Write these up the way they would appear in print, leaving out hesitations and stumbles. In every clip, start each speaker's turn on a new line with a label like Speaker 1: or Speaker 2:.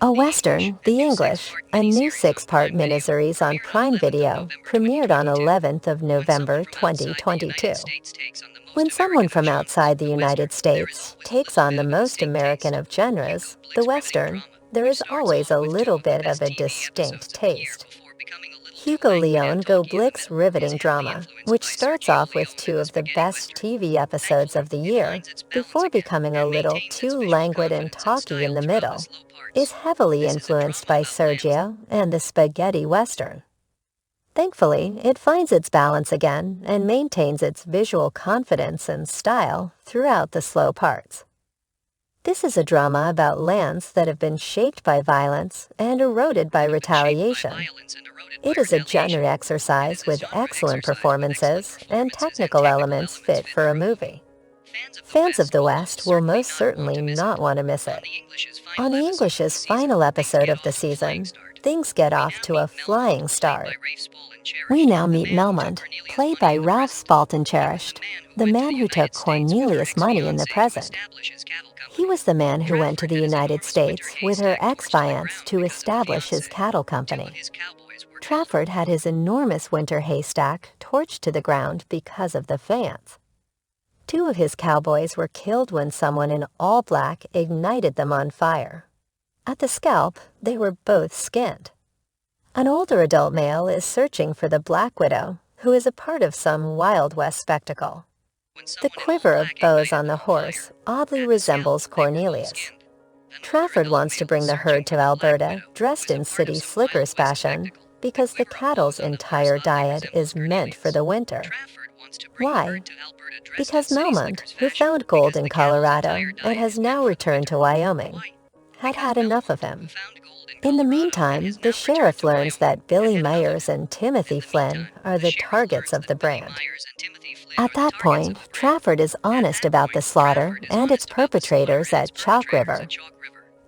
Speaker 1: A Western, The English, a new six-part miniseries on Prime Video, premiered on 11th of November 2022. When someone from outside the United States takes on the most American of genres, the Western, there is always a little bit of a distinct taste. Hugo Go Blick's riveting drama, which starts off with two of the best TV episodes of the year, before becoming a little too languid and talky in the middle, is heavily influenced by Sergio and the spaghetti Western. Thankfully, it finds its balance again and maintains its visual confidence and style throughout the slow parts. This is a drama about lands that have been shaped by violence and eroded by retaliation. It is a genre exercise with excellent performances and technical elements fit for a movie. Fans of the West will most certainly not want to miss it. On the English's final episode of the season, things get off to a flying start. We now meet Melmont, played by Ralph Spalton Cherished, the man who took Cornelia's money in the present. He was the man who went to the United States with her ex-fiance to establish his cattle company. Trafford had his enormous winter haystack torched to the ground because of the fans. Two of his cowboys were killed when someone in all black ignited them on fire. At the scalp, they were both skinned. An older adult male is searching for the Black Widow, who is a part of some Wild West spectacle. The quiver of bows on the horse oddly resembles Cornelia's. Trafford wants to bring the herd to Alberta dressed in city slickers fashion because the cattle's entire diet is meant for the winter. Why? Because Melmont, who found gold in Colorado and has now returned to Wyoming, had had enough of him. In the meantime, the sheriff learns that Billy Myers and Timothy Flynn are the targets of the brand. At that point, Trafford is honest about the slaughter and its perpetrators at Chalk River.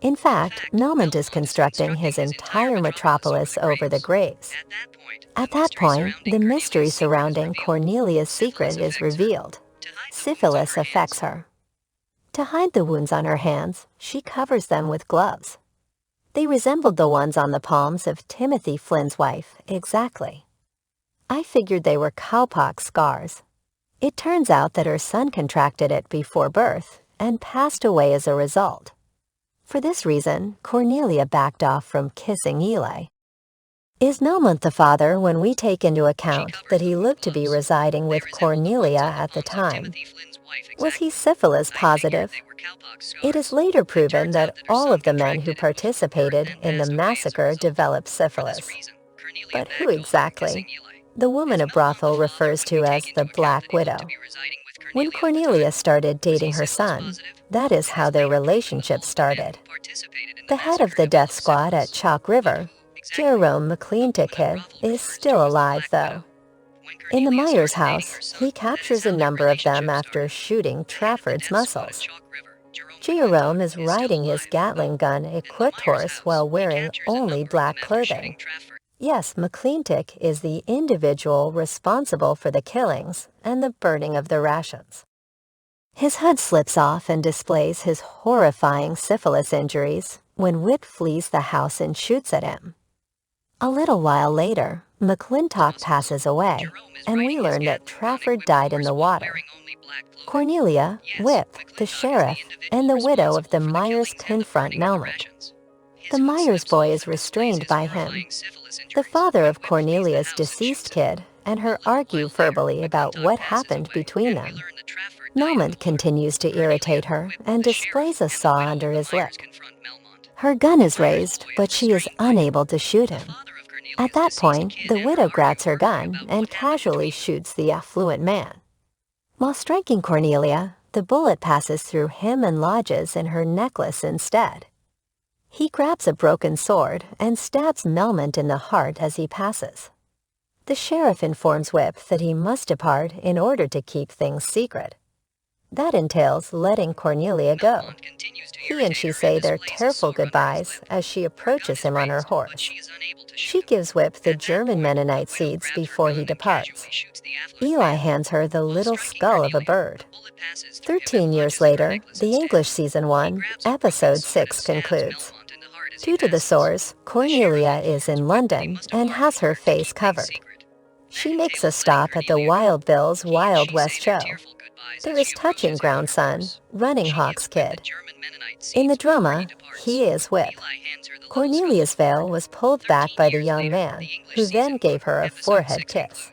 Speaker 1: In fact, Melmont is constructing his entire metropolis over the graves. At that point, the mystery surrounding Cornelia's secret is revealed. Syphilis affects her. To hide the wounds on her hands, she covers them with gloves. They resembled the ones on the palms of Timothy Flynn's wife, exactly. I figured they were cowpox scars. It turns out that her son contracted it before birth and passed away as a result. For this reason, Cornelia backed off from kissing Eli. Is Melmont the father when we take into account that he looked to be residing with Cornelia at the time? Was he syphilis positive? It is later proven that all of the men who participated in the massacre developed syphilis. But who exactly? The woman a brothel refers to as the Black Widow. When Cornelia started dating her son, that is how their relationship started. The head of the death squad at Chalk River, Jerome McClintock, is still alive, though. In the Myers house, he captures a number of them after shooting Trafford's muscles. Jerome is riding his Gatling gun-equipped horse while wearing only black clothing. Yes, McClintock is the individual responsible for the killings and the burning of the rations. His hood slips off and displays his horrifying syphilis injuries when Whip flees the house and shoots at him. A little while later, McClintock passes away, and we learn that Trafford died in the water. Cornelia, Whip, the sheriff, and the widow of the Myers confront Melmont. The Myers boy is restrained by him. The father of Cornelia's deceased kid and her argue verbally about what happened between them. Melmont continues to irritate her and displays a saw under his lip. Her gun is raised, but she is unable to shoot him. At that point, the widow grabs her gun and casually shoots the affluent man. While striking Cornelia, the bullet passes through him and lodges in her necklace instead. He grabs a broken sword and stabs Melmont in the heart as he passes. The sheriff informs Whip that he must depart in order to keep things secret. That entails letting Cornelia go. He and she say their tearful goodbyes as she approaches him on her horse. She gives Whip the German Mennonite seeds before he departs. Eli hands her the little skull of a bird. 13 years later, the English Season 1, Episode 6 concludes. Due to the sores, Cornelia is in London and has her face covered. She makes a stop at the Wild Bill's Wild West show. There is touching grandson, Running Hawk's kid. In the drama, he is Whip. Cornelia's veil was pulled back by the young man, who then gave her a forehead kiss.